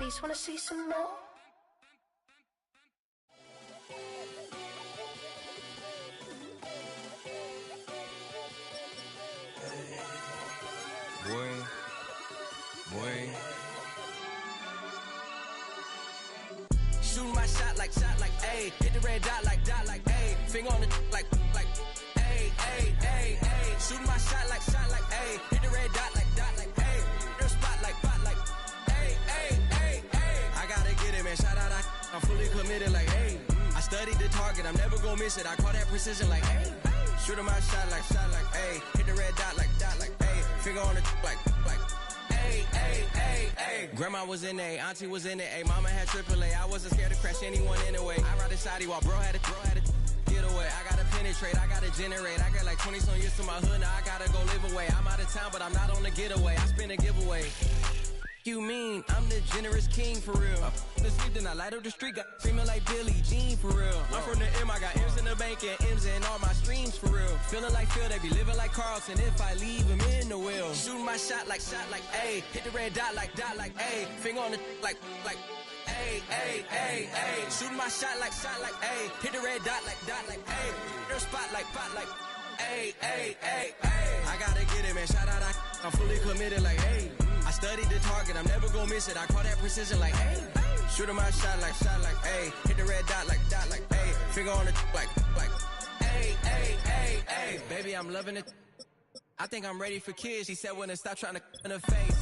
Please wanna see some more? Boy. Shooting my shot like, ayy. Hit the red dot like, ayy. Finger on the like, ayy, ayy, ayy, ayy. Shooting my shot like, ayy. Hit the red dot like, ayy. Their spot like, ayy, ayy, ayy, ayy. I gotta get it, man. Shout out, I'm fully committed like, ayy. I studied the target, I'm never gonna miss it. I call that precision like, ayy. Shooting my shot like, ayy. Hit the red dot like, ayy. Finger on the like, ayy, ayy, ayy, ayy. Grandma was in A, auntie was in it, ayy. Mama had AAA, I wasn't scared to crash anyone anyway. I ride a shotty while bro had to get away. I gotta penetrate, I gotta generate. I got like 20-some years to my hood, now I gotta go live away. I'm out of town, but I'm not on the getaway. I spin a giveaway. You mean I'm the generous king for real? The sleep, then I light up the street, got screaming like Billie Jean for real. I'm from the M, I got M's in the bank and M's in all my streams for real. Feeling like Phil, they be living like Carlson if I leave him in the wheel. Shooting my shot like, ayy. Hit the red dot like, ayy. Finger on the like, ayy, ayy, ayy, ayy. Shooting my shot like, ayy. Hit the red dot like, ayy. Their spot like, ayy, ayy, ayy, ayy. I gotta get it, man. Shout out, I'm fully committed like, ayy. I studied the target, I'm never gonna miss it. I call that precision like, ayy. Shooting my shot like, ayy. Hit the red dot like, ayy. Finger on the like, ayy, ayy, ayy, ayy. Baby, I'm loving it. I think I'm ready for kids. She said when to stop trying to in her face.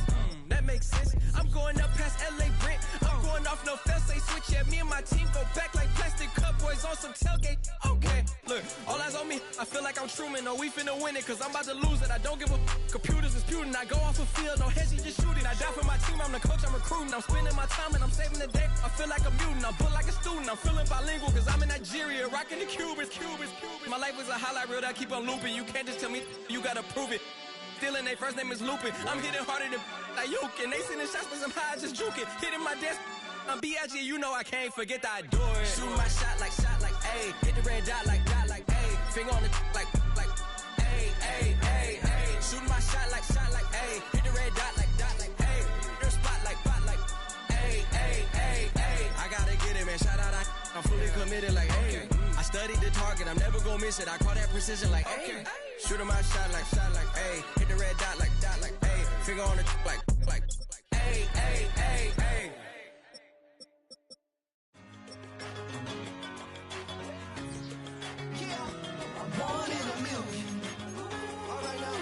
That makes sense. I'm going up past LA Brent. I'm going off no fence. They switch. Yeah, me and my team go back like plastic cup boys on some tailgate. Okay, look, all eyes on me. I feel like I'm Truman. No, we finna win it, cause I'm about to lose it. I don't give a computers disputing. I go off a field, no hedging, just shooting. I die for my team. I'm the coach, I'm recruiting. I'm spending my time and I'm saving the day. I feel like a mutant. I'm built like a student. I'm feeling bilingual, cause I'm in Nigeria, rocking the Cubans. My life is a highlight reel that I keep on looping. You can't just tell me, you gotta prove it. Stealing, they first name is Lupin. I'm hitting harder than Ayukin. They sending shots for some high, just juking. Hitting my desk, I'm B.I.G. You know I can't forget that I do it. Shooting my shot like, ayy. Hit the red dot like, ayy. Finger on the like, ayy, ayy, ayy, ayy. Shooting my shot like, ayy. Hit the red dot like, ayy. Their spot like, ayy, ayy, ayy, ayy. I gotta get it, man. Shout out, I'm fully committed like, ayy. I studied the target, I'm never gonna miss it. I call that precision like, ayy. Shooting my shot like, ayy. Hit the red dot like, ayy. Finger on the like, ayy, ayy, ayy, ayy. Yeah, I'm one in a million. All right now.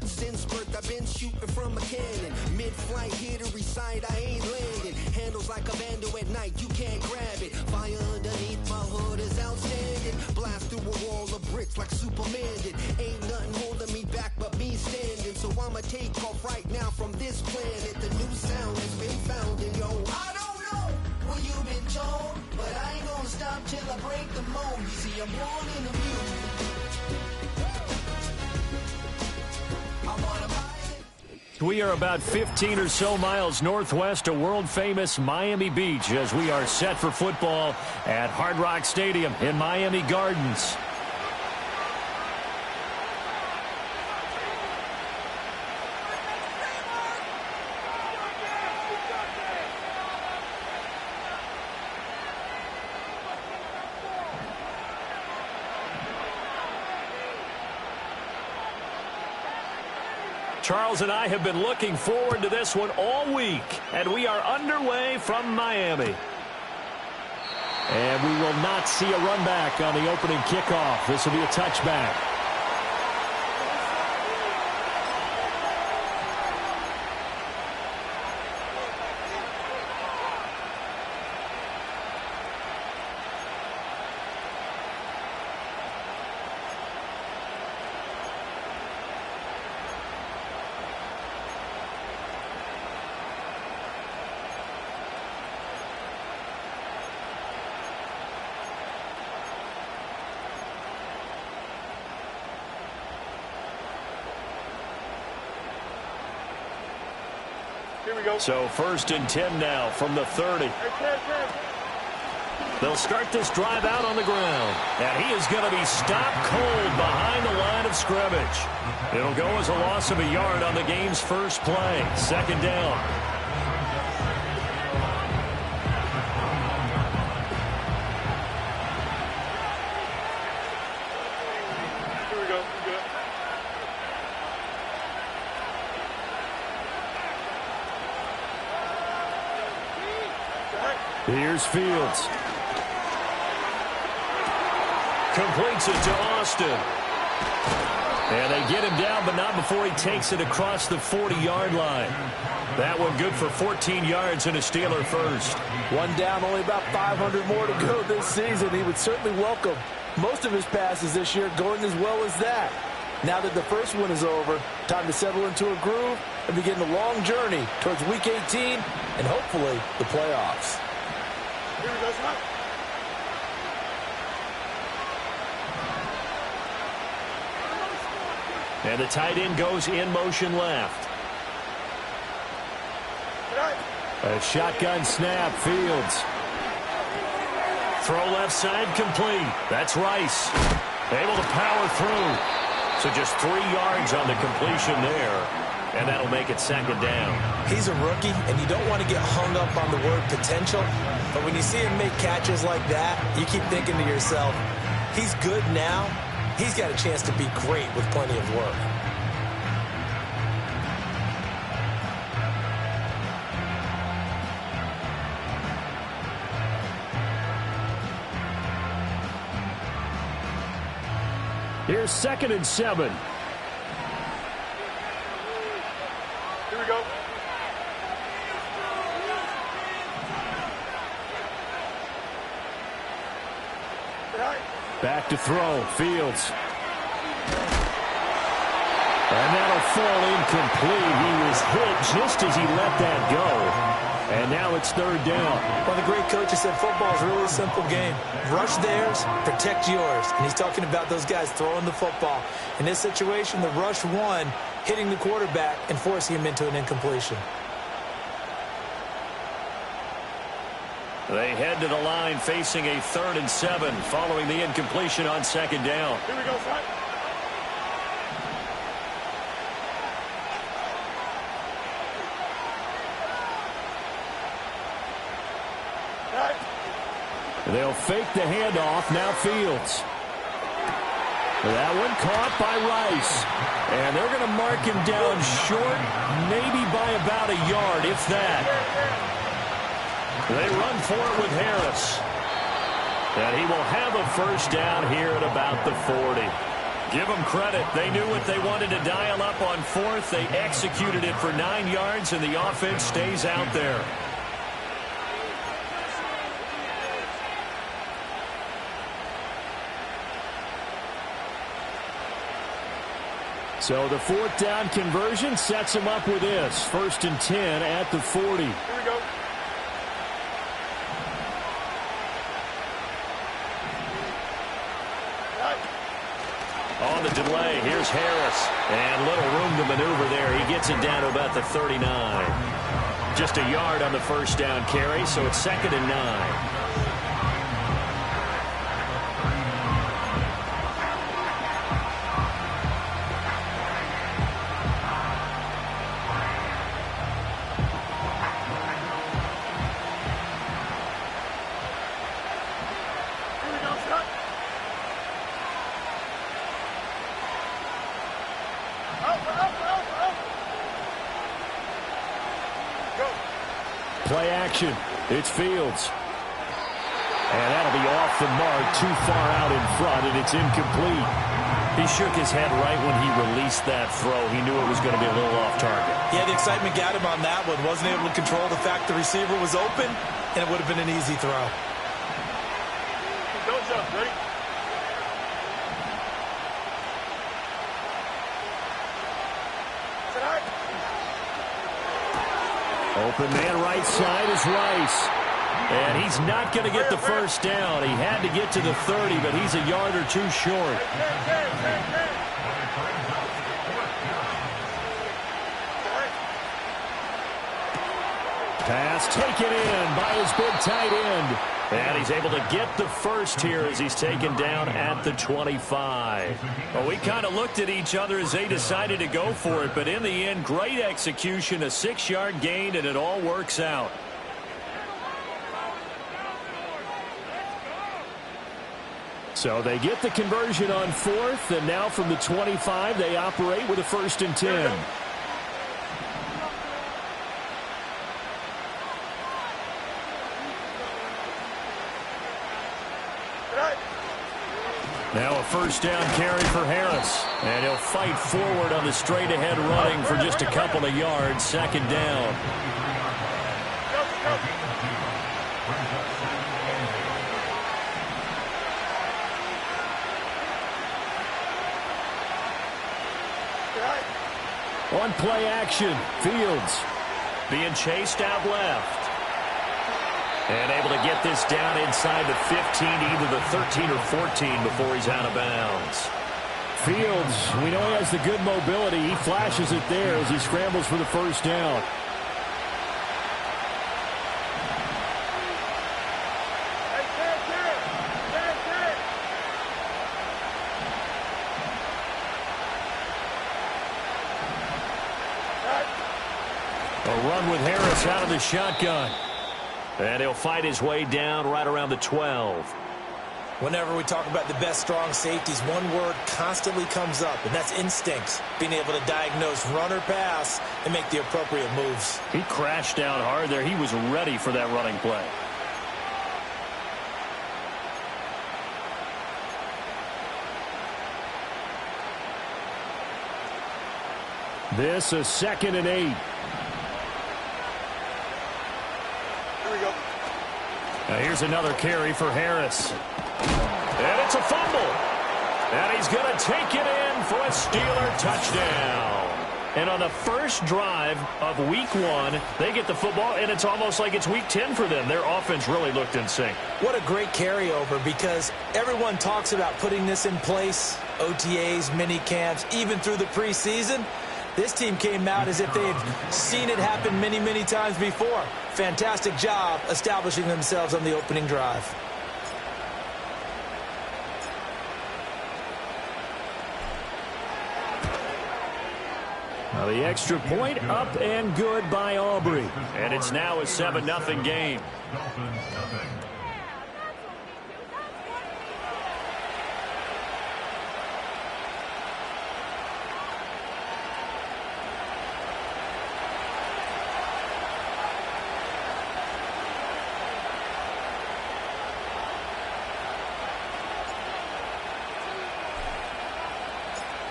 Since birth, I've been shooting from a cannon. Mid-flight, here to recite, I ain't landing. Handles like a vandal at night, you can't grab it. Fire underneath my hood is outstanding. Blast through a wall of bricks like Superman did. Ain't nothing holding me back but me standing. So I'ma take off right now from this planet. The new sound has been found in yo. I don't know what you've been told, but I ain't gonna stop till I break the mold. You see, I'm born in the music. We are about 15 or so miles northwest of world-famous Miami Beach as we are set for football at Hard Rock Stadium in Miami Gardens. Charles and I have been looking forward to this one all week, and we are underway from Miami. And we will not see a run back on the opening kickoff. This will be a touchback. Here we go. So 1st and 10 now from the 30. Hey, 10. They'll start this drive out on the ground. And he is going to be stopped cold behind the line of scrimmage. It'll go as a loss of a yard on the game's first play. Second down. Here we go. Here's Fields. Completes it to Austin. And they get him down, but not before he takes it across the 40-yard line. That one good for 14 yards and a Steeler first. One down, only about 500 more to go this season. He would certainly welcome most of his passes this year going as well as that. Now that the first one is over, time to settle into a groove and begin the long journey towards Week 18 and hopefully the playoffs. Here we go, son. And the tight end goes in motion left. A shotgun snap, Fields. Throw left side complete. That's Rice. Able to power through. So just 3 yards on the completion there. And that'll make it second down. He's a rookie, and you don't want to get hung up on the word potential. But when you see him make catches like that, you keep thinking to yourself, he's good now. He's got a chance to be great with plenty of work. Here's 2nd and 7. Here we go. Back to throw, Fields. And that'll fall incomplete. He was hit just as he let that go. And now it's 3rd down. Well, the great coach has said football is really a simple game. Rush theirs, protect yours. And he's talking about those guys throwing the football. In this situation, the rush one, hitting the quarterback and forcing him into an incompletion. They head to the line facing a 3rd and 7 following the incompletion on 2nd down. Here we go, son. They'll fake the handoff. Now Fields. That one caught by Rice. And they're going to mark him down short, maybe by about a yard, if that. They run for it with Harris. And he will have a first down here at about the 40. Give them credit. They knew what they wanted to dial up on 4th. They executed it for 9 yards, and the offense stays out there. So the 4th down conversion sets him up with this. 1st and 10 at the 40. Here we go. On the delay, here's Harris. And little room to maneuver there. He gets it down to about the 39. Just a yard on the first down carry, so it's 2nd and 9. Play action. It's Fields. And that'll be off the mark, too far out in front, and it's incomplete. He shook his head right when he released that throw. He knew it was going to be a little off target. Yeah, the excitement got him on that one. Wasn't able to control the fact the receiver was open, and it would have been an easy throw. Don't jump, ready? Open man right side is Rice. And he's not going to get the first down. He had to get to the 30, but he's a yard or two short. Pass taken in by his big tight end. And he's able to get the first here as he's taken down at the 25. Well, we kind of looked at each other as they decided to go for it, but in the end, great execution, a 6-yard gain, and it all works out. So they get the conversion on 4th, and now from the 25, they operate with a 1st and 10. Now a 1st down carry for Harris. And he'll fight forward on the straight-ahead running for just a couple of yards. 2nd down. On play action, Fields being chased out left. And able to get this down inside the 15, either the 13 or 14 before he's out of bounds. Fields, we know he has the good mobility. He flashes it there as he scrambles for the 1st down. A run with Harris out of the shotgun. And he'll fight his way down right around the 12. Whenever we talk about the best strong safeties, one word constantly comes up, and that's instinct. Being able to diagnose run or pass and make the appropriate moves. He crashed down hard there. He was ready for that running play. This is 2nd and 8. Now here's another carry for Harris. And it's a fumble. And he's going to take it in for a Steeler touchdown. And on the first drive of Week 1, they get the football, and it's almost like it's Week 10 for them. Their offense really looked in sync. What a great carryover, because everyone talks about putting this in place, OTAs, mini camps, even through the preseason. This team came out as if they had seen it happen many, many times before. Fantastic job establishing themselves on the opening drive. Now the extra point up and good by Aubrey. And it's now a 7-0 game.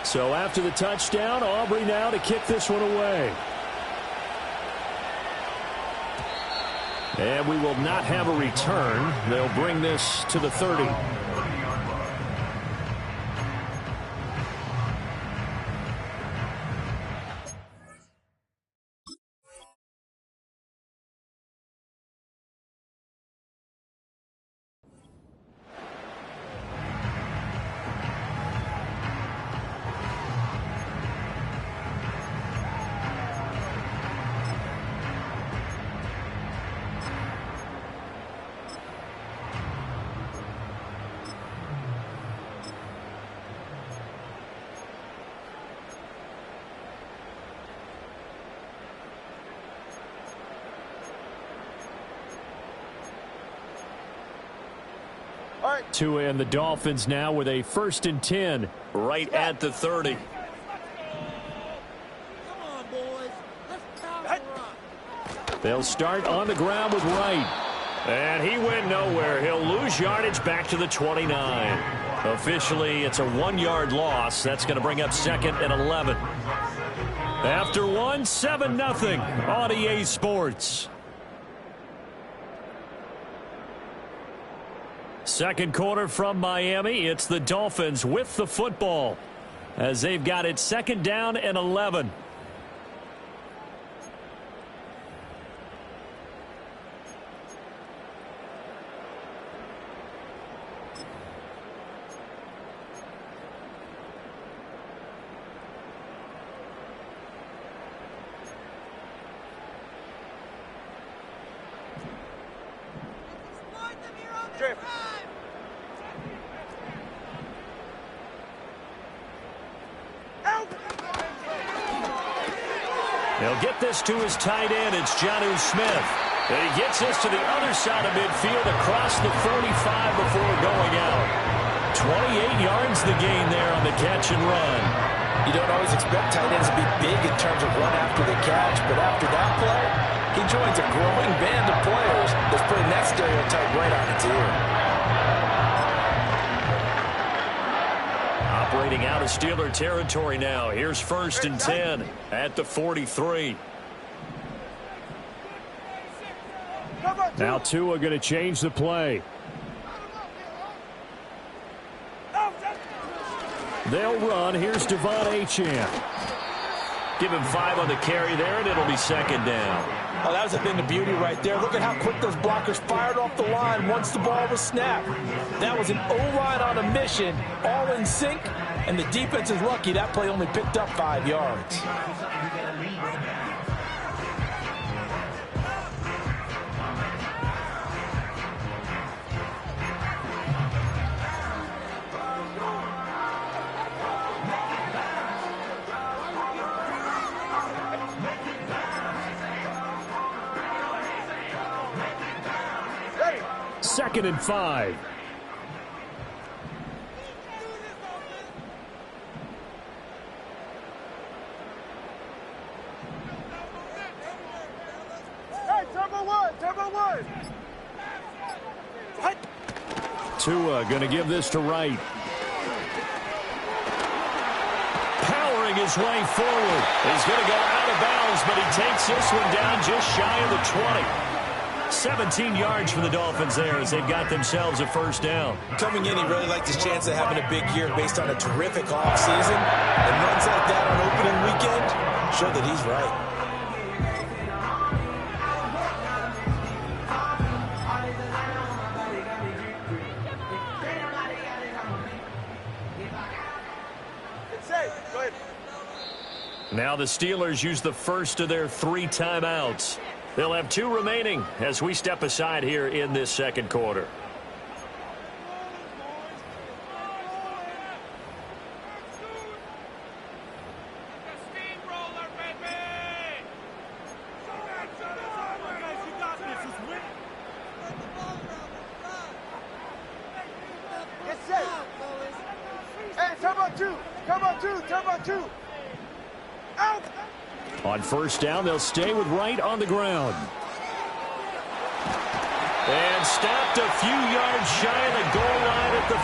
So after the touchdown, Aubrey now to kick this one away. And we will not have a return. They'll bring this to the 30. Tua and the Dolphins now with a 1st and 10 right at the 30. Come on, boys. Let's power up. They'll start on the ground with Wright. And he went nowhere. He'll lose yardage back to the 29. Officially, it's a 1-yard loss. That's going to bring up 2nd and 11. After 1, 7-0 on EA Sports. Second quarter from Miami. It's the Dolphins with the football as they've got it 2nd down and 11. Drift. He'll get this to his tight end. It's Jonnu Smith. And he gets this to the other side of midfield across the 45 before going out. 28 yards the gain there on the catch and run. You don't always expect tight ends to be big in terms of run after the catch, but after that play, he joins a growing band of players that's putting that stereotype right on its ear. Operating out of Steeler territory now. Here's 1st and 10 at the 43. Now Tua going to change the play. They'll run. Here's Devon Achane. Give him 5 on the carry there, and it'll be 2nd down. Oh, that was a thing of beauty right there. Look at how quick those blockers fired off the line once the ball was snapped. That was an O-line on a mission, all in sync, and the defense is lucky that play only picked up 5 yards. Second and 5. Turbo one. Tua going to give this to Wright. Powering his way forward. He's going to go out of bounds, but he takes this one down just shy of the 20. 17 yards for the Dolphins there as they've got themselves a 1st down. Coming in, he really liked his chance of having a big year based on a terrific offseason. And runs like that on opening weekend show that he's right. Go ahead. Now the Steelers use the first of their 3 timeouts. They'll have 2 remaining as we step aside here in this 2nd quarter. Turbo two. Out. On 1st down, they'll stay with Wright on the ground. And stopped a few yards shy of the goal line at the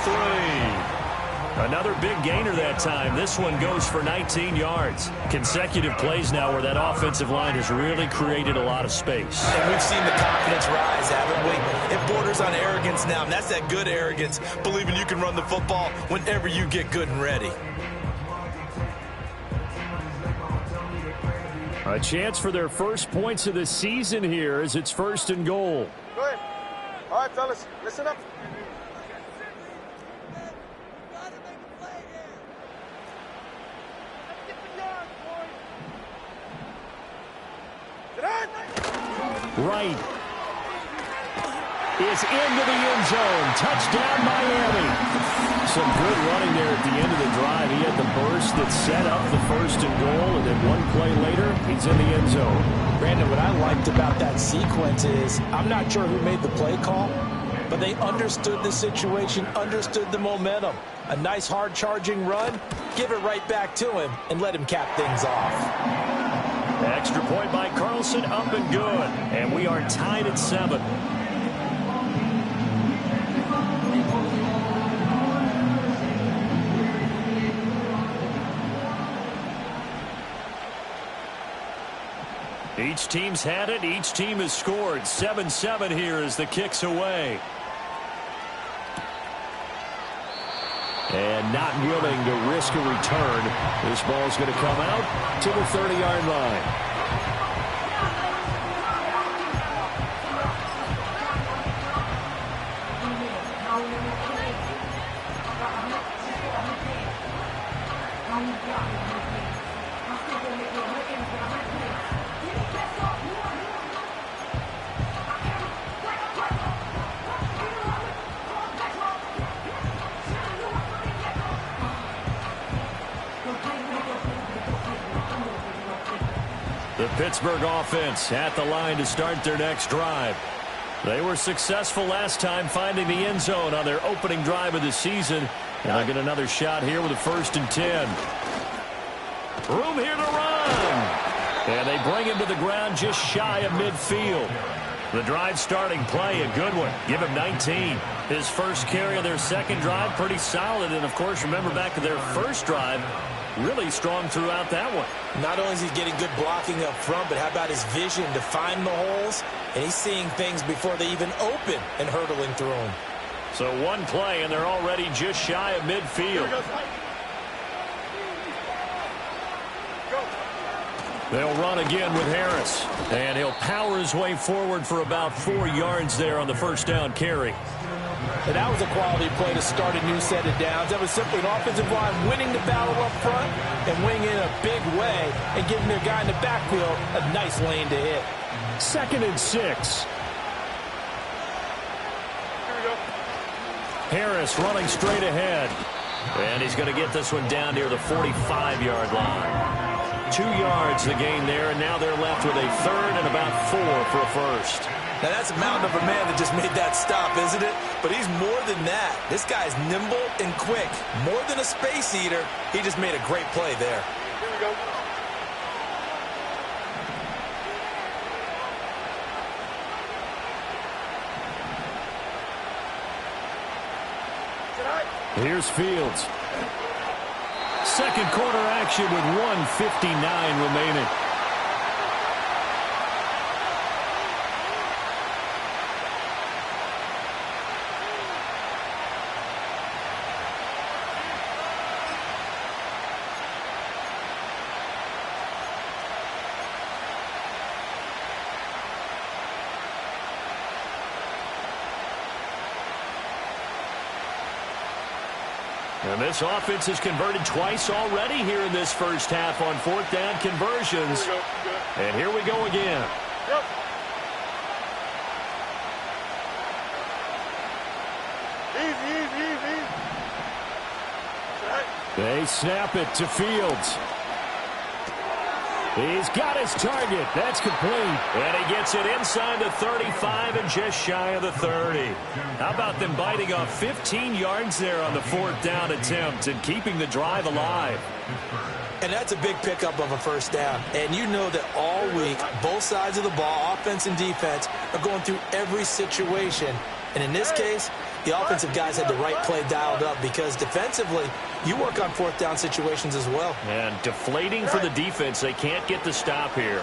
3. Another big gainer that time. This one goes for 19 yards. Consecutive plays now where that offensive line has really created a lot of space. And we've seen the confidence rise, haven't we? It borders on arrogance now, and that's that good arrogance, believing you can run the football whenever you get good and ready. A chance for their first points of the season here as it's 1st and goal. Go ahead. All right, fellas, listen up. Wright is into the end zone. Touchdown, Miami. Some good running there at the end of the drive. He had the burst that set up the 1st and goal, and then one play later, he's in the end zone. Brandon, what I liked about that sequence is I'm not sure who made the play call, but they understood the situation, understood the momentum. A nice hard-charging run, give it right back to him, and let him cap things off. Extra point by Carlson, up and good. And we are tied at 7. Each team's had it. Each team has scored. 7-7 here as the kick's away. And not willing to risk a return. This ball's going to come out to the 30-yard line. Pittsburgh offense at the line to start their next drive. They were successful last time finding the end zone on their opening drive of the season. And they'll get another shot here with a 1st and 10. Room here to run. And they bring him to the ground just shy of midfield. The drive starting play, a good one. Give him 19. His first carry of their second drive, pretty solid. And, of course, remember back to their first drive, really strong throughout that one. Not only is he getting good blocking up front, but how about his vision to find the holes? And he's seeing things before they even open and hurdling through them. So one play, and they're already just shy of midfield. They'll run again with Harris. And he'll power his way forward for about 4 yards there on the first down carry. And that was a quality play to start a new set of downs. That was simply an offensive line winning the battle up front and winning in a big way and giving their guy in the backfield a nice lane to hit. 2nd and 6. Harris running straight ahead. And he's going to get this one down near the 45-yard line. 2 yards the gain there, and now they're left with a 3rd and about 4 for a first. Now that's a mountain of a man that just made that stop, isn't it? But he's more than that. This guy's nimble and quick. More than a space eater, he just made a great play there. Here we go. Here's Fields. Second quarter action with 1:59 remaining. And this offense has converted twice already here in this first half on 4th down conversions. And here we go again. Easy. They snap it to Fields. He's got his target. That's complete. And he gets it inside the 35 and just shy of the 30. How about them biting off 15 yards there on the 4th down attempt and keeping the drive alive? And that's a big pickup of a first down. And you know that all week, both sides of the ball, offense and defense, are going through every situation. And in this case, the offensive guys had the right play dialed up because defensively, you work on 4th down situations as well. And deflating for the defense. They can't get the stop here.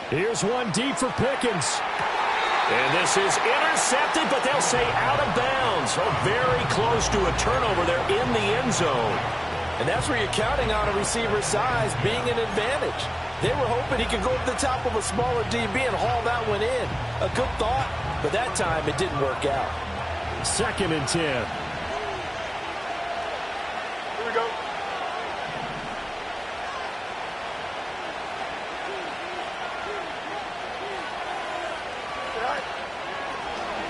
Here's one deep for Pickens. And this is intercepted, but they'll say out of bounds. Oh, very close to a turnover there in the end zone. And that's where you're counting on a receiver's size being an advantage. They were hoping he could go up the top of a smaller DB and haul that one in. A good thought, but that time it didn't work out. 2nd and 10. Here we go.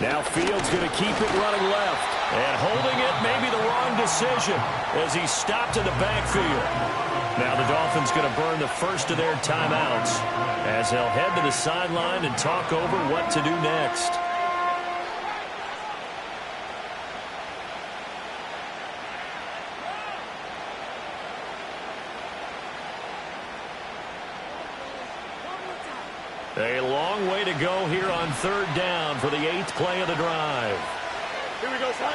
Now Fields going to keep it running left. And holding it may be the wrong decision as he stopped in the backfield. Now the Dolphins going to burn the first of their timeouts as they'll head to the sideline and talk over what to do next. A long way to go here on 3rd down for the 8th play of the drive. Here we go, son.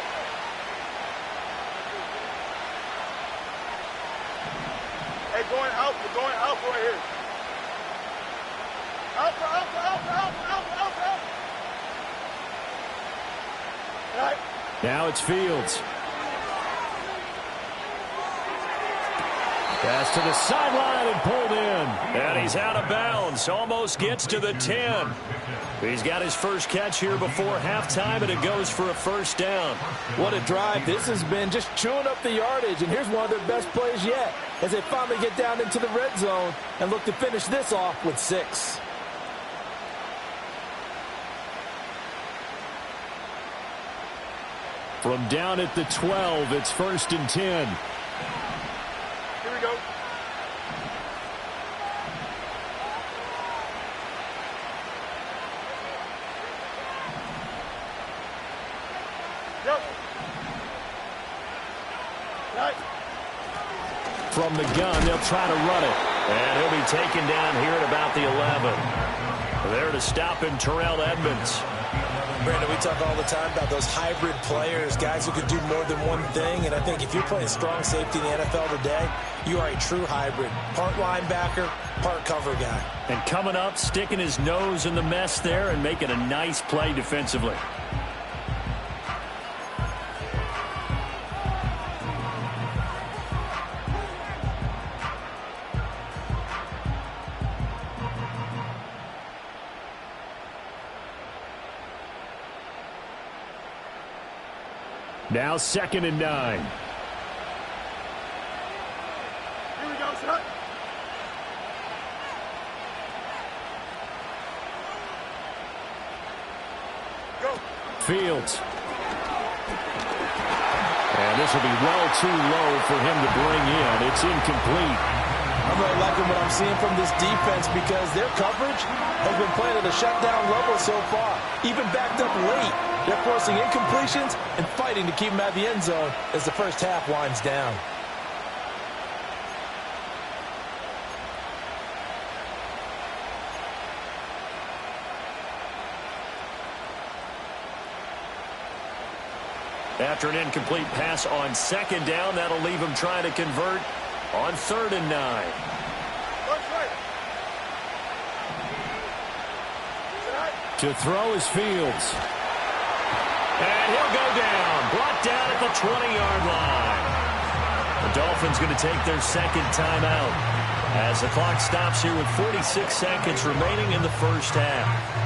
Hey, going out. We're going out right here. Out. Right. Now it's Fields. Pass to the sideline and pulled in. And he's out of bounds. Almost gets to the 10. He's got his first catch here before halftime, and it goes for a first down. What a drive this has been, just chewing up the yardage. And here's one of their best plays yet as they finally get down into the red zone and look to finish this off with 6. From down at the 12, it's 1st and 10. Here we go. From the gun, they'll try to run it. And he'll be taken down here at about the 11. There to stop him, Terrell Edmonds. Brandon, we talk all the time about those hybrid players, guys who could do more than one thing. And I think if you're playing strong safety in the NFL today, you are a true hybrid. Part linebacker, part cover guy. And coming up, sticking his nose in the mess there and making a nice play defensively. Now 2nd and 9. Here we go, son. Go. Fields. And this will be well too low for him to bring in. It's incomplete. I'm really liking what I'm seeing from this defense because their coverage has been playing at a shutdown level so far. Even backed up late, they're forcing incompletions and fighting to keep them out of the end zone as the first half winds down. After an incomplete pass on 2nd down, that'll leave him trying to convert on 3rd and 9. To throw is Fields. And he'll go down. Brought down at the 20-yard line. The Dolphins going to take their 2nd timeout as the clock stops here with 46 seconds remaining in the first half.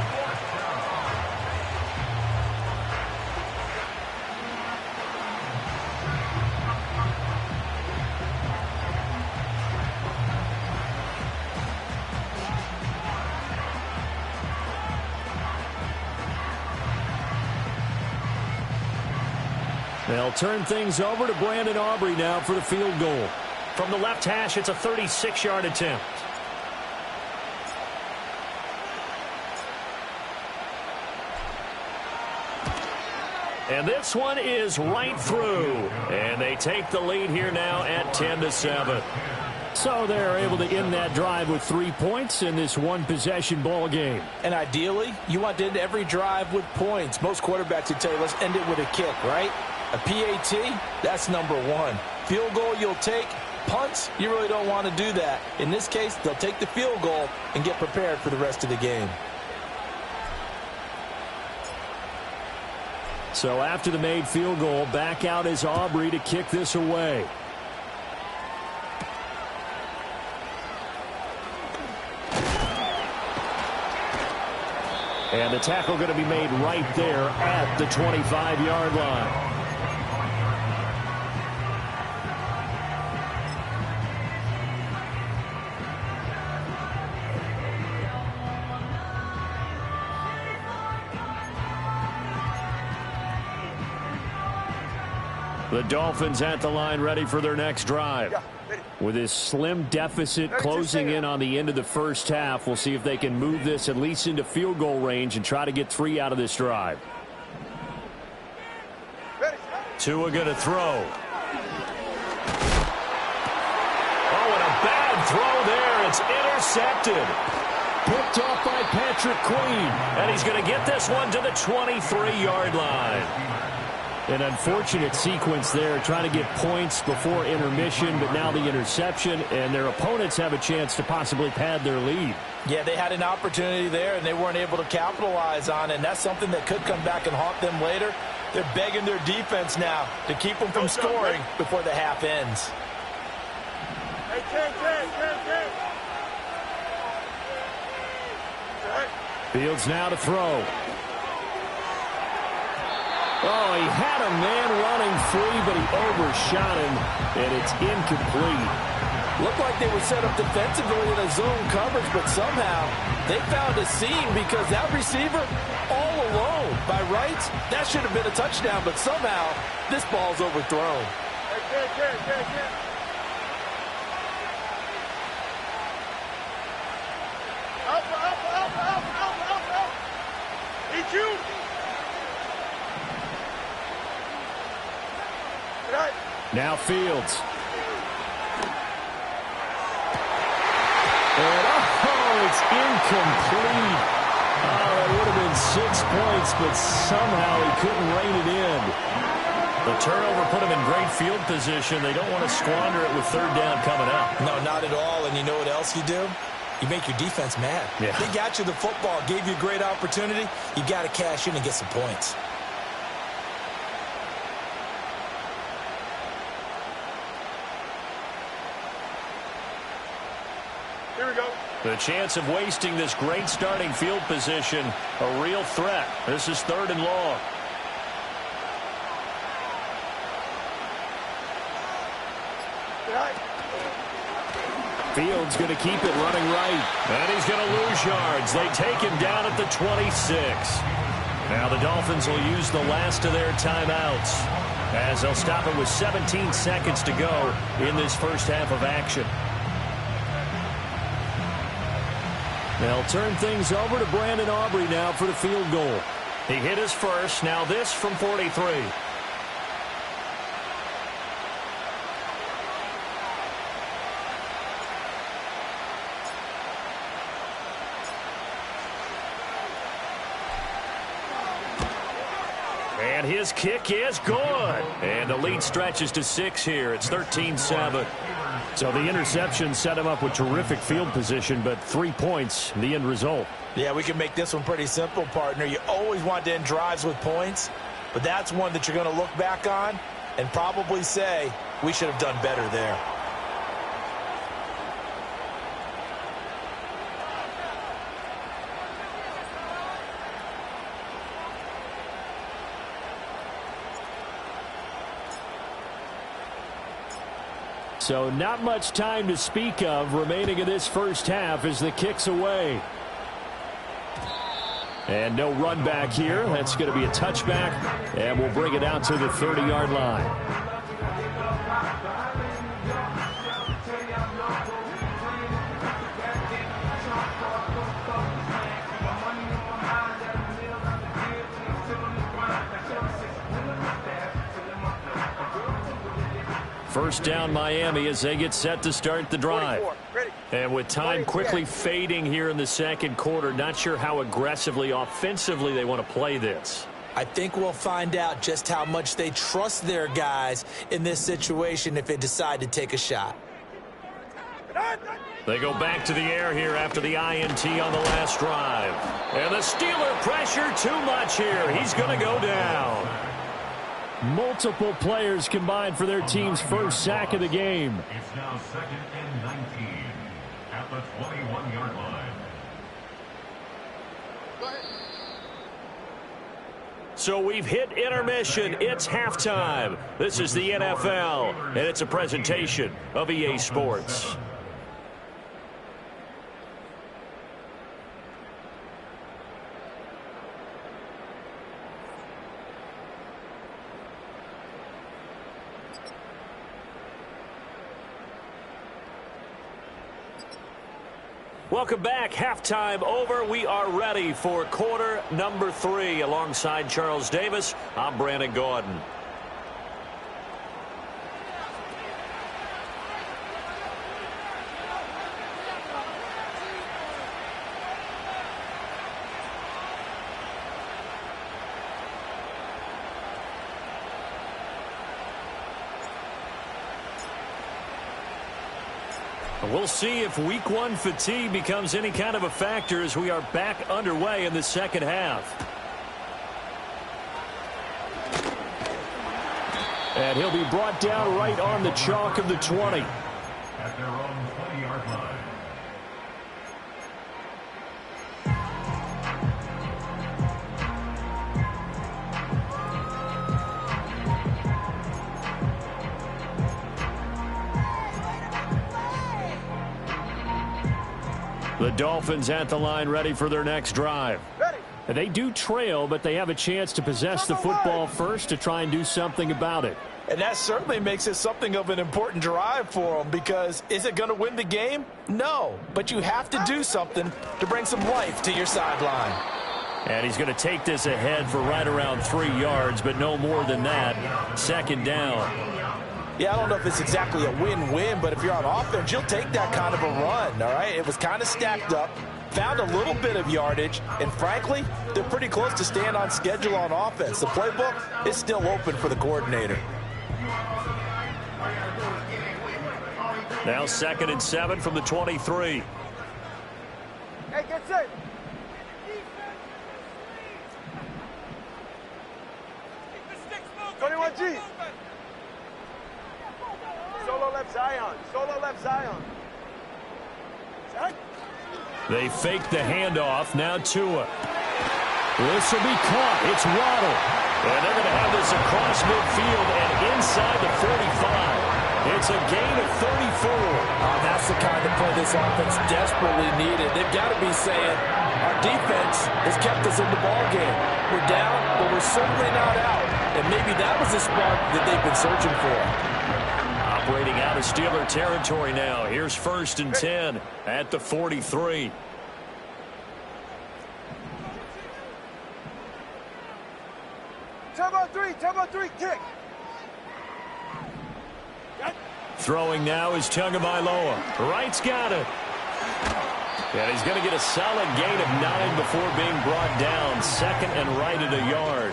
They'll turn things over to Brandon Aubrey now for the field goal. From the left hash, it's a 36-yard attempt. And this one is right through. And they take the lead here now at 10-7. So they're able to end that drive with 3 points in this one-possession ball game. And ideally, you want to end every drive with points. Most quarterbacks would tell you, let's end it with a kick, right? A PAT, that's number 1. Field goal you'll take. Punts, you really don't want to do that. In this case, they'll take the field goal and get prepared for the rest of the game. So after the made field goal, back out is Aubrey to kick this away. And the tackle going to be made right there at the 25-yard line. The Dolphins at the line ready for their next drive. With this slim deficit closing in on the end of the first half, we'll see if they can move this at least into field goal range and try to get 3 out of this drive. Tua going to throw. Oh, and a bad throw there. It's intercepted. Picked off by Patrick Queen. And he's going to get this one to the 23-yard line. An unfortunate sequence there, trying to get points before intermission, but now the interception, and their opponents have a chance to possibly pad their lead. Yeah, they had an opportunity there, and they weren't able to capitalize on it, and that's something that could come back and haunt them later. They're begging their defense now to keep them from scoring before the half ends. Fields now to throw. Oh, he had a man running free, but he overshot him, and it's incomplete. Looked like they were set up defensively in a zone coverage, but somehow they found a seam because that receiver all alone. By rights, that should have been a touchdown, but somehow this ball's overthrown. Now Fields. And, it's incomplete. It would have been 6 points, but somehow he couldn't rein it in. The turnover put him in great field position. They don't want to squander it with third down coming up. No, not at all. And you know what else you do? You make your defense mad. Yeah. They got you the football, gave you a great opportunity. You got to cash in and get some points. Here we go. The chance of wasting this great starting field position, a real threat. This is 3rd and long. Fields going to keep it running right. And he's going to lose yards. They take him down at the 26. Now the Dolphins will use the last of their timeouts, as they'll stop it with 17 seconds to go in this first half of action. They'll turn things over to Brandon Aubrey now for the field goal. He hit his first. Now this from 43. And his kick is good. And the lead stretches to 6 here. It's 13-7. So the interception set him up with terrific field position, but 3 points, the end result. Yeah, we can make this one pretty simple, partner. You always want to end drives with points, but that's one that you're going to look back on and probably say, we should have done better there. So not much time to speak of remaining in this first half as the kick's away. And no run back here. That's going to be a touchback, and we'll bring it out to the 30-yard line. First down Miami as they get set to start the drive. And with time quickly fading here in the second quarter, not sure how aggressively, offensively they want to play this. I think we'll find out just how much they trust their guys in this situation if they decide to take a shot. They go back to the air here after the INT on the last drive. And the Steeler pressure too much here. He's going to go down. Multiple players combined for their team's first sack of the game. It's now 2nd and 19 at the 21-yard line. So we've hit intermission. It's halftime. This is the NFL, and it's a presentation of EA Sports. Welcome back. Halftime over. We are ready for quarter number 3. Alongside Charles Davis, I'm Brandon Gordon. We'll see if week 1 fatigue becomes any kind of a factor as we are back underway in the second half. And he'll be brought down right on the chalk of the 20. At their own 20-yard line. The Dolphins at the line ready for their next drive. And they do trail, but they have a chance to possess the football first to try and do something about it. And that certainly makes it something of an important drive for them, because is it going to win the game? No, but you have to do something to bring some life to your sideline. And he's going to take this ahead for right around 3 yards, but no more than that. Second down. Yeah, I don't know if it's exactly a win-win, but if you're on offense, you'll take that kind of a run, all right? It was kind of stacked up, found a little bit of yardage, and frankly, they're pretty close to staying on schedule on offense. The playbook is still open for the coordinator. Now 2nd and 7 from the 23. Hey, get set. 21G. Solo left Zion. Solo left Zion. They fake the handoff. Now Tua. This will be caught. It's Waddle. And they're going to have this across midfield and inside the 45. It's a gain of 34. Oh, that's the kind of play this offense desperately needed. They've got to be saying, our defense has kept us in the ball game. We're down, but we're certainly not out. And maybe that was the spark that they've been searching for. Operating out of Steeler territory now. Here's 1st and 10 at the 43. Turbo 3, kick. Throwing now is Tagovailoa. Wright's got it. And he's going to get a solid gain of 9 before being brought down. 2nd and right at a yard.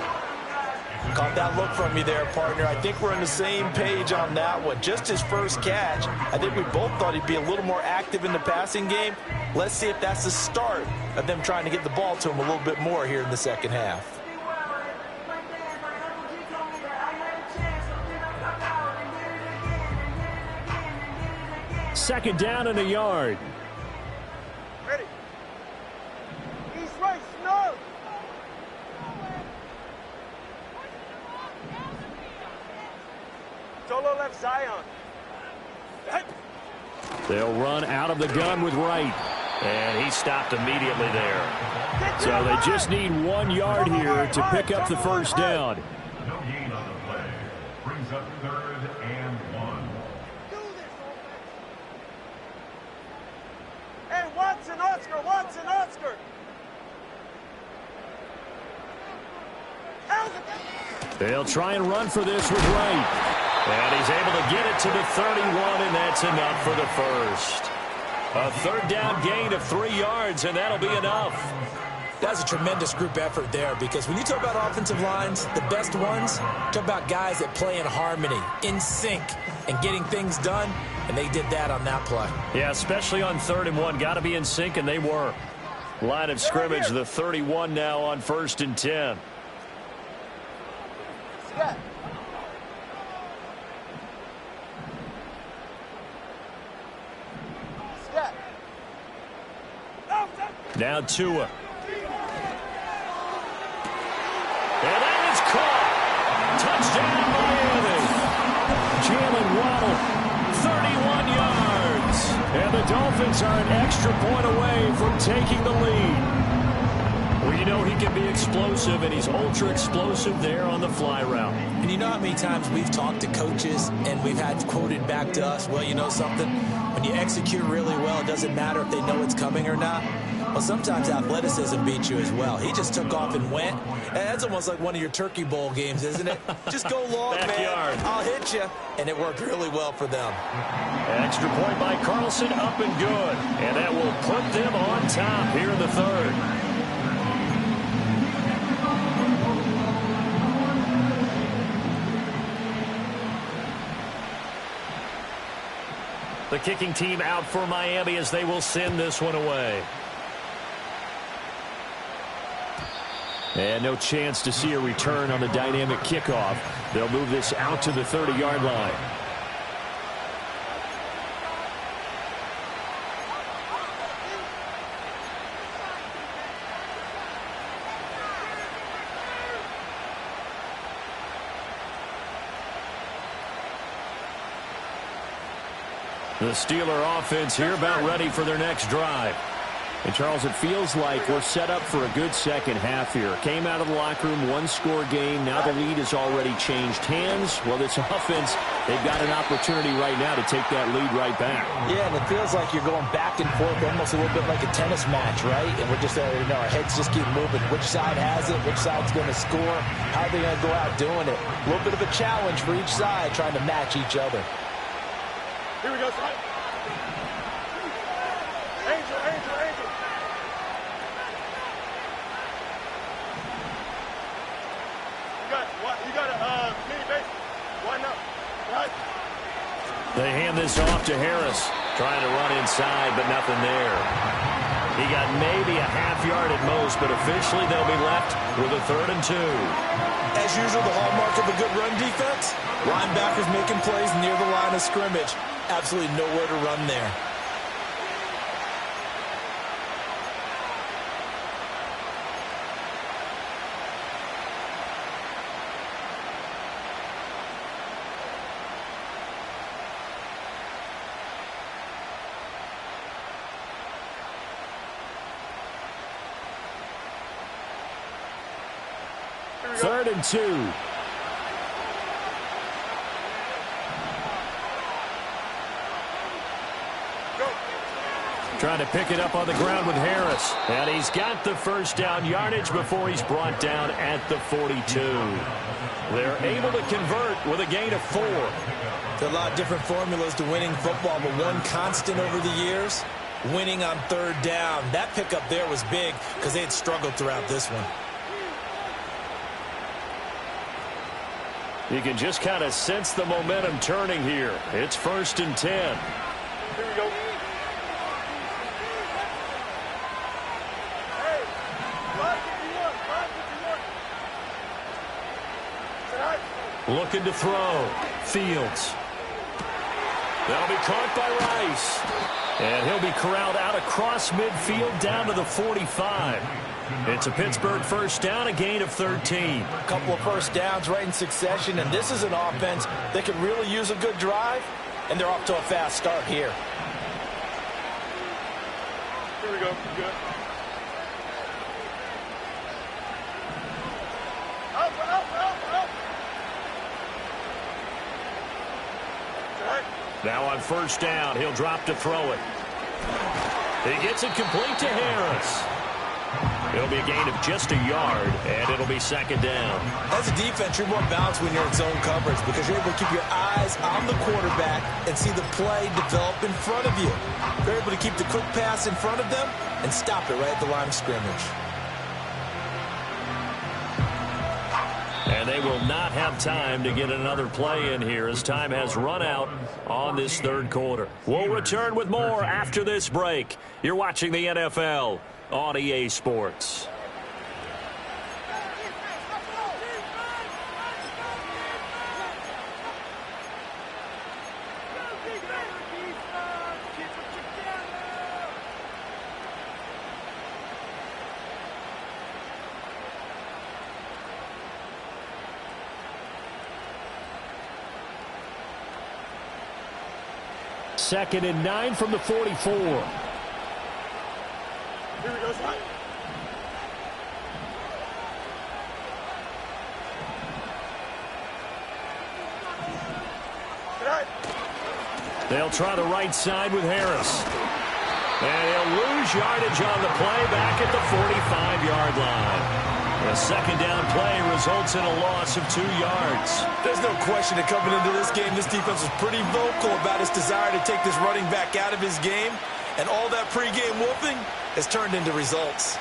Caught that look from you there, partner. I think we're on the same page on that one. Just his first catch. I think we both thought he'd be a little more active in the passing game. Let's see if that's the start of them trying to get the ball to him a little bit more here in the second half. Second down and a yard. Ready. East right, snug. Solo left Zion. They'll run out of the gun with Wright. And he stopped immediately there. So they just need 1 yard here to pick up the first down. No gain on the play. Brings up 3rd and 1. Hey, Watson, Oscar. They'll try and run for this with Wright. And he's able to get it to the 31, and that's enough for the first. A 3rd down gain of 3 yards, and that'll be enough. That's a tremendous group effort there, because when you talk about offensive lines, the best ones, talk about guys that play in harmony, in sync, and getting things done, and they did that on that play. Yeah, especially on 3rd and 1. Got to be in sync, and they were. Line of scrimmage, the 31 now on 1st and 10. Yeah. Now Tua. And that is caught. Touchdown, Miami. Jalen Waddle, 31 yards. And the Dolphins are an extra point away from taking the lead. Well, you know he can be explosive, and he's ultra explosive there on the fly route. And you know how many times we've talked to coaches and we've had quoted back to us, well, you know something? When you execute really well, it doesn't matter if they know it's coming or not. Well, sometimes athleticism beats you as well. He just took off and went. And that's almost like one of your Turkey Bowl games, isn't it? Just go long, Backyard. man. I'll hit you. And it worked really well for them. Extra point by Carlson, up and good. And that will put them on top here in the 3rd. The kicking team out for Miami as they will send this one away. And no chance to see a return on the dynamic kickoff. They'll move this out to the 30-yard line. The Steeler offense here about ready for their next drive. And, Charles, it feels like we're set up for a good second half here. Came out of the locker room, one-score game. Now the lead has already changed hands. Well, this offense, they've got an opportunity right now to take that lead right back. Yeah, and it feels like you're going back and forth almost a little bit like a tennis match, right? And we're just, our heads just keep moving. Which side has it? Which side's going to score? How are they going to go out doing it? A little bit of a challenge for each side trying to match each other. Here we go, son. Angel, Angel, Angel. You got a mini base. Why not? Right. They hand this off to Harris. Trying to run inside, but nothing there. He got maybe a half yard at most, but officially they'll be left with a 3rd and 2. As usual, the hallmark of a good run defense, linebackers making plays near the line of scrimmage. Absolutely nowhere to run there. Third and 2. Trying to pick it up on the ground with Harris. And he's got the first down yardage before he's brought down at the 42. They're able to convert with a gain of 4. There are a lot of different formulas to winning football, but one constant over the years, winning on 3rd down. That pickup there was big because they had struggled throughout this one. You can just kind of sense the momentum turning here. It's 1st and 10. Here we go. Hey, 5-51. Looking to throw. Fields. That'll be caught by Rice. And he'll be corralled out across midfield down to the 45. It's a Pittsburgh first down, a gain of 13. A couple of first downs right in succession, and this is an offense that could really use a good drive, and they're off to a fast start here. Here we go. Good. Up. Now on first down, he'll drop to throw it. He gets it complete to Harris. It'll be a gain of just a yard, and it'll be 2nd down. As a defense, you're more balanced when you're in zone coverage because you're able to keep your eyes on the quarterback and see the play develop in front of you. You're able to keep the quick pass in front of them and stop it right at the line of scrimmage. And they will not have time to get another play in here as time has run out on this 3rd quarter. We'll return with more after this break. You're watching the NFL on EA Sports. Second and 9 from the 44. Here we go, son. They'll try the right side with Harris. And he'll lose yardage on the play back at the 45-yard line. The 2nd down play results in a loss of 2 yards. There's no question that coming into this game, this defense was pretty vocal about its desire to take this running back out of his game. And all that pregame whooping has turned into results.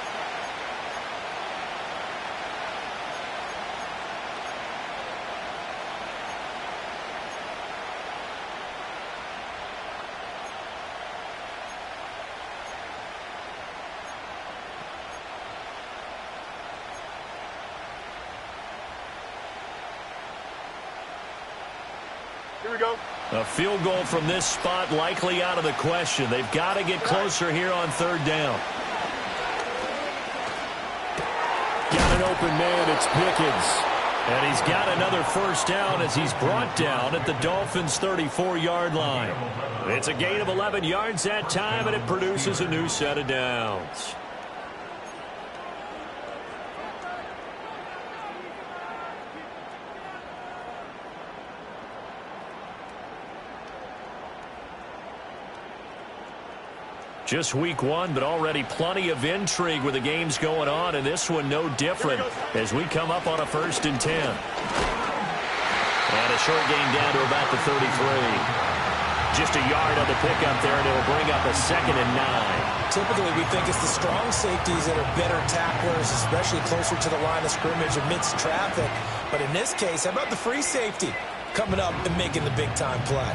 Here we go. A field goal from this spot likely out of the question. They've got to get closer here on 3rd down. Got an open man. It's Pickens. And he's got another first down as he's brought down at the Dolphins' 34-yard line. It's a gain of 11 yards that time, and it produces a new set of downs. Just week one, but already plenty of intrigue with the games going on, and this one no different as we come up on a 1st and 10. And a short gain down to about the 33. Just a yard on the pickup there, and it'll bring up a 2nd and 9. Typically, we think it's the strong safeties that are better tacklers, especially closer to the line of scrimmage amidst traffic. But in this case, how about the free safety coming up and making the big-time play?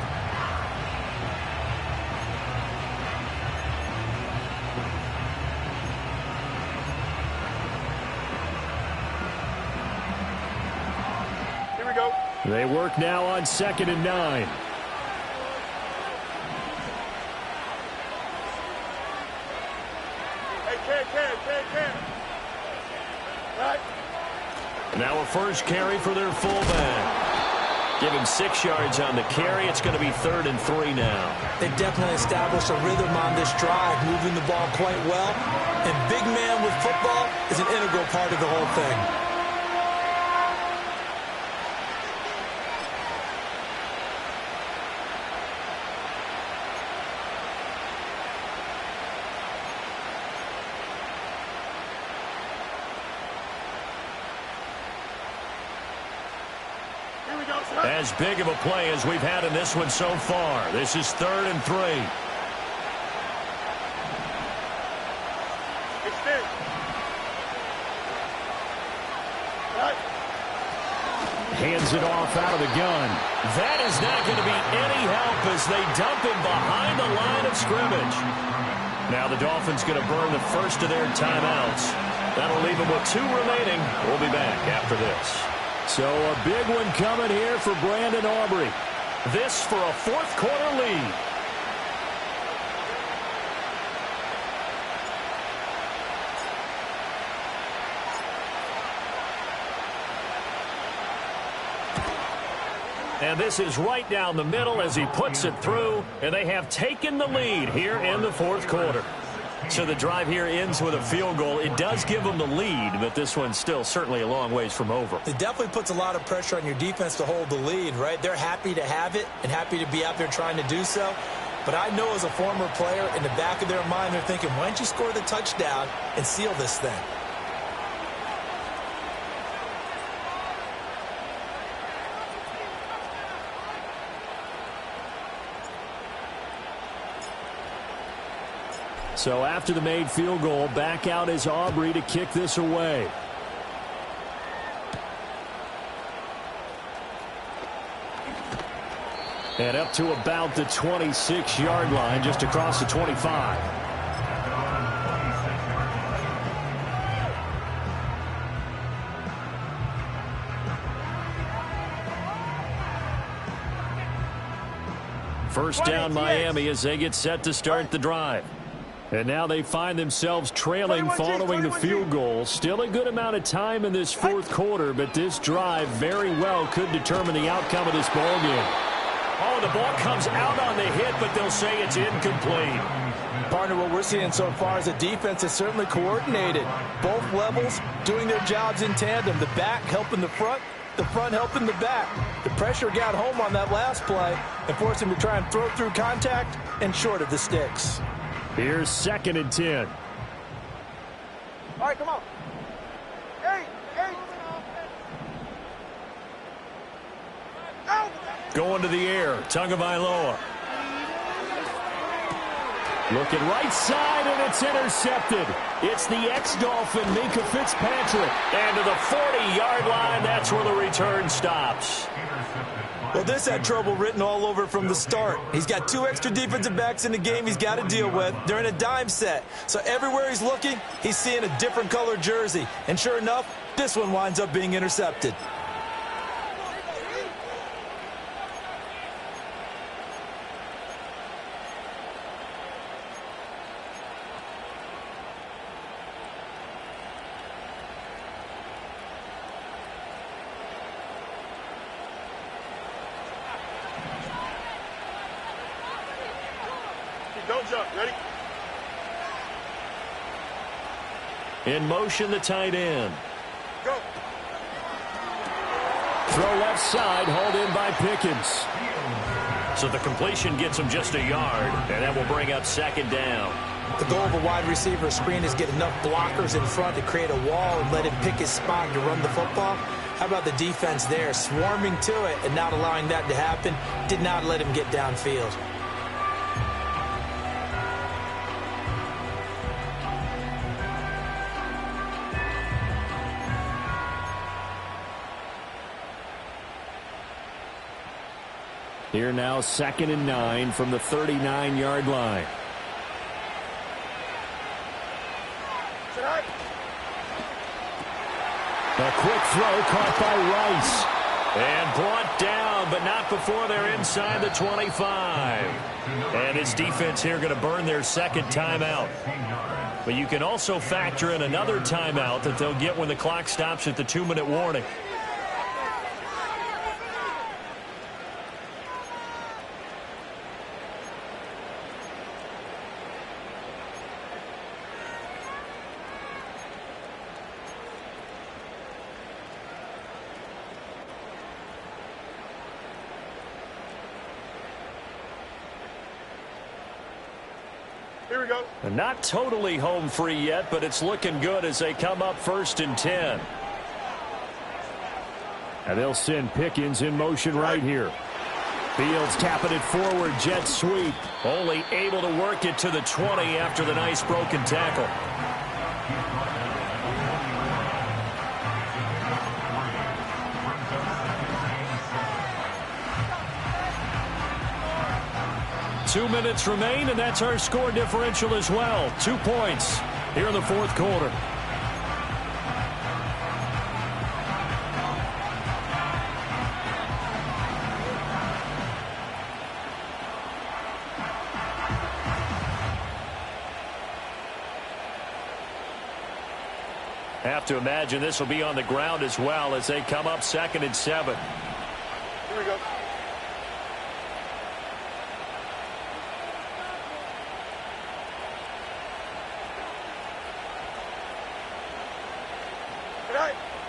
They work now on 2nd and 9. Right. Now a first carry for their fullback. Give him 6 yards on the carry. It's going to be 3rd and 3 now. They definitely established a rhythm on this drive, moving the ball quite well. And big man with football is an integral part of the whole thing. As big of a play as we've had in this one so far. This is 3rd and 3. Hands it off out of the gun. That is not going to be any help as they dump him behind the line of scrimmage. Now the Dolphins going to burn the first of their timeouts. That'll leave them with 2 remaining. We'll be back after this. So a big one coming here for Brandon Aubrey. This for a 4th quarter lead. And this is right down the middle as he puts it through, and they have taken the lead here in the 4th quarter. So the drive here ends with a field goal. It does give them the lead, but this one's still certainly a long ways from over. It definitely puts a lot of pressure on your defense to hold the lead, right? They're happy to have it and happy to be out there trying to do so. But I know as a former player, in the back of their mind, they're thinking, why don't you score the touchdown and seal this thing? So after the made field goal, back out is Aubrey to kick this away. And up to about the 26-yard line, just across the 25. First down Miami as they get set to start the drive. And now they find themselves trailing following the field goal. Still a good amount of time in this 4th quarter, but this drive very well could determine the outcome of this ballgame. Oh, the ball comes out on the hit, but they'll say it's incomplete. Partner, what we're seeing so far is a defense is certainly coordinated. Both levels doing their jobs in tandem. The back helping the front helping the back. The pressure got home on that last play and forced him to try and throw through contact and short of the sticks. Here's 2nd and 10. All right, come on. 8. Out. Going to the air, Tagovailoa. Looking right side, and it's intercepted. It's the ex-Dolphin, Minkah Fitzpatrick. And to the 40-yard line, that's where the return stops. Well, this had trouble written all over from the start. He's got 2 extra defensive backs in the game he's got to deal with. They're in a dime set. So everywhere he's looking, he's seeing a different color jersey. And sure enough, this one winds up being intercepted. Don't jump. Ready? In motion, the tight end. Go. Throw left side, hauled in by Pickens. So the completion gets him just a yard, and that will bring up second down. The goal of a wide receiver screen is get enough blockers in front to create a wall and let him pick his spot to run the football. How about the defense there, swarming to it and not allowing that to happen? Did not let him get downfield. Here now, 2nd and 9 from the 39-yard line. A quick throw caught by Rice. And brought down, but not before they're inside the 25. And his defense here going to burn their second timeout. But you can also factor in another timeout that they'll get when the clock stops at the 2-minute warning. Here we go. And not totally home free yet, but it's looking good as they come up 1st and 10. And they'll send Pickens in motion right here. Fields tapping it forward, jet sweep. Only able to work it to the 20 after the nice broken tackle. Two minutes remain, and that's our score differential as well. 2 points here in the 4th quarter. Have to imagine this will be on the ground as well as they come up 2nd and 7. Here we go.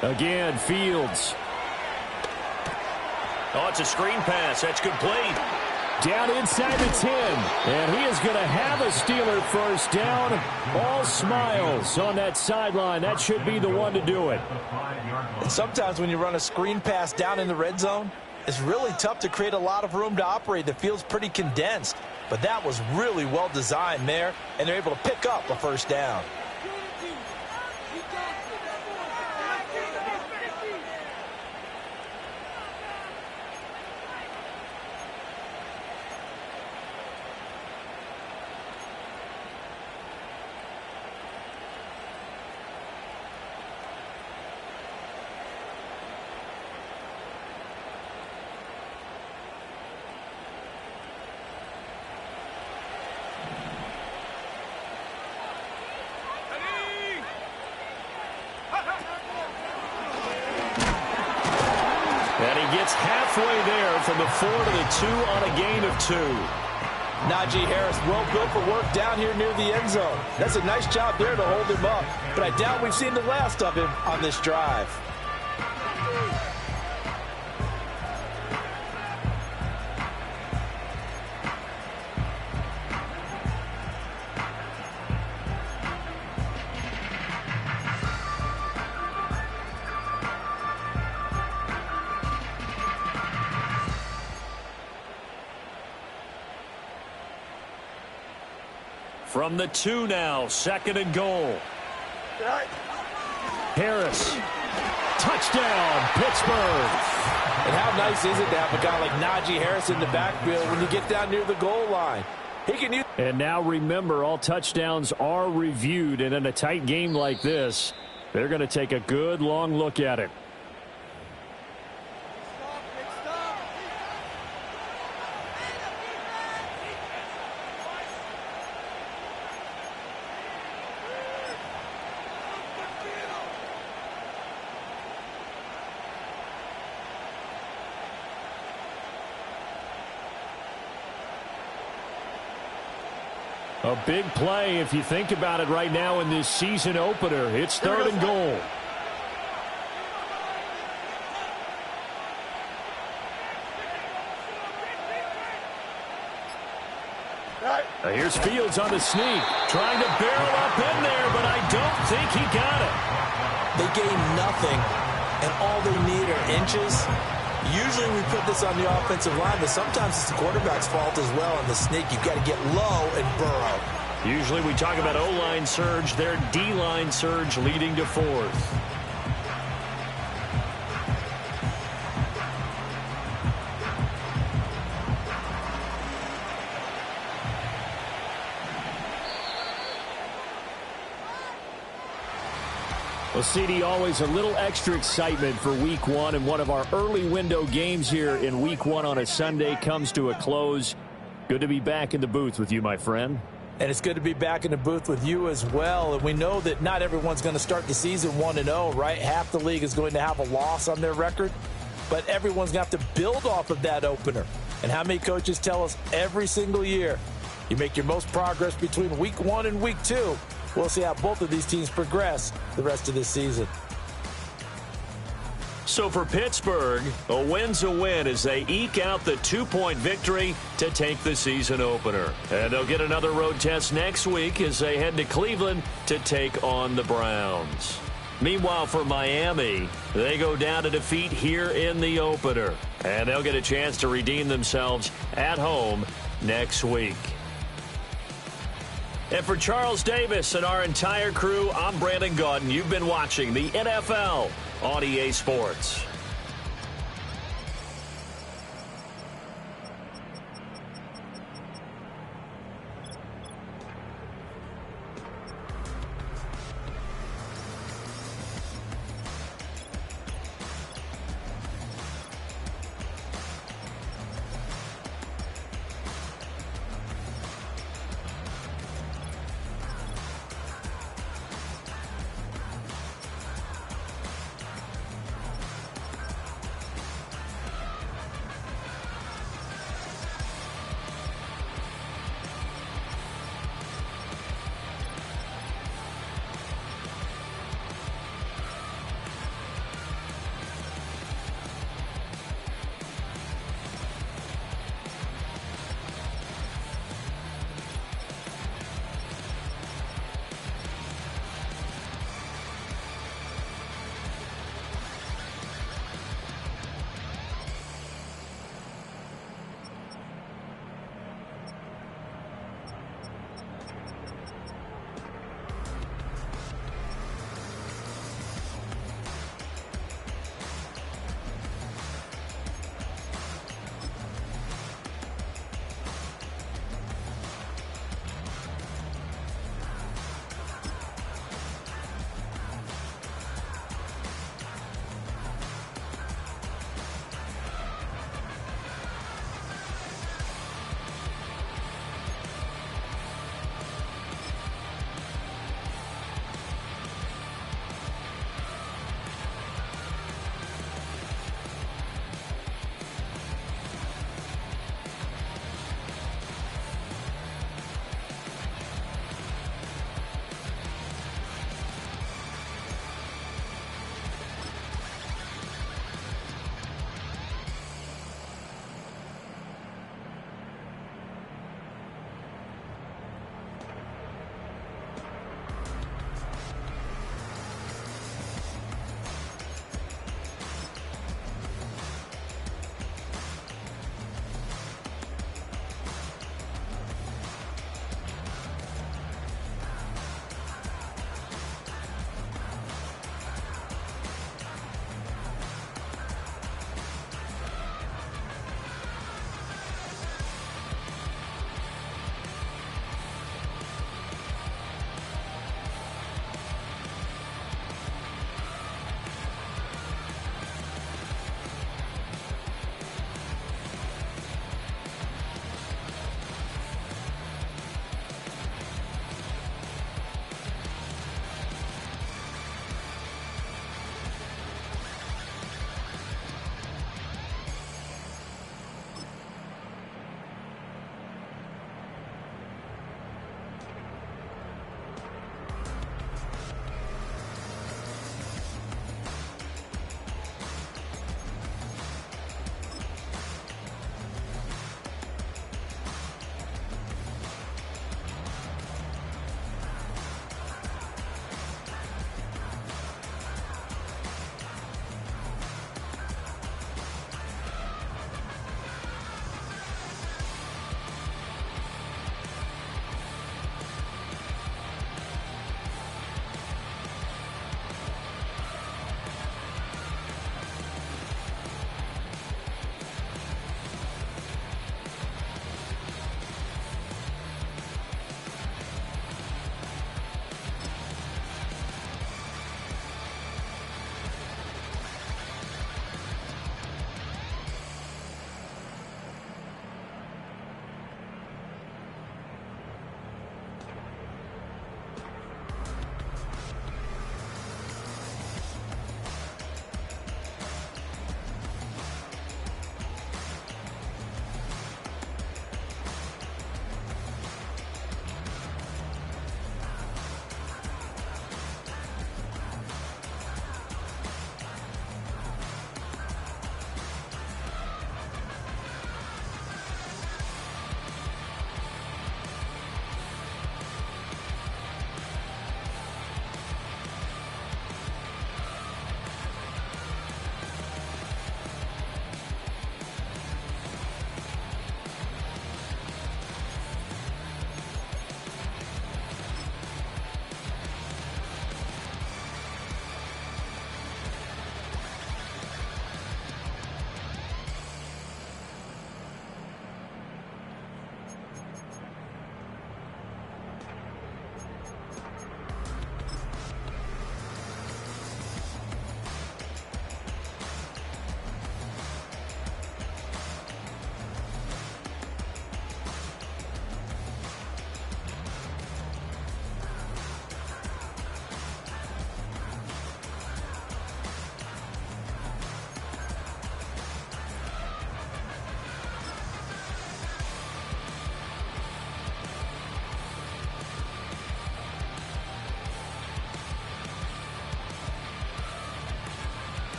Again, Fields. Oh, it's a screen pass. That's complete. Down inside the 10. And he is going to have a Steeler first down. All smiles on that sideline. That should be the one to do it. And sometimes when you run a screen pass down in the red zone, it's really tough to create a lot of room to operate. The field's pretty condensed. But that was really well designed there, and they're able to pick up a first down. Halfway there from the 4 to the 2 on a gain of 2. Najee Harris well built for work down here near the end zone. That's a nice job there to hold him up. But I doubt we've seen the last of him on this drive. From the 2 now, 2nd and goal. Harris. Touchdown, Pittsburgh. And how nice is it to have a guy like Najee Harris in the backfield when you get down near the goal line? He can use. And now remember, all touchdowns are reviewed, and in a tight game like this, they're going to take a good long look at it. A big play if you think about it right now in this season opener. It's 3rd and goal. Now here's Fields on the sneak, trying to barrel up in there, but I don't think he got it. They gain nothing, and all they need are inches. Usually we put this on the offensive line, but sometimes it's the quarterback's fault as well on the sneak. You've got to get low and burrow. Usually we talk about O-line surge, their D-line surge leading to 4th. Well, CD, always a little extra excitement for Week 1, and one of our early window games here in Week 1 on a Sunday comes to a close. Good to be back in the booth with you, my friend. And it's good to be back in the booth with you as well. And we know that not everyone's going to start the season 1-0, right? Half the league is going to have a loss on their record, but everyone's going to have to build off of that opener. And how many coaches tell us every single year, you make your most progress between Week 1 and Week 2. We'll see how both of these teams progress the rest of this season. So for Pittsburgh, a win's a win as they eke out the 2-point victory to take the season opener. And they'll get another road test next week as they head to Cleveland to take on the Browns. Meanwhile, for Miami, they go down to defeat here in the opener. And they'll get a chance to redeem themselves at home next week. And for Charles Davis and our entire crew, I'm Brandon Gaudin. You've been watching the NFL on EA Sports.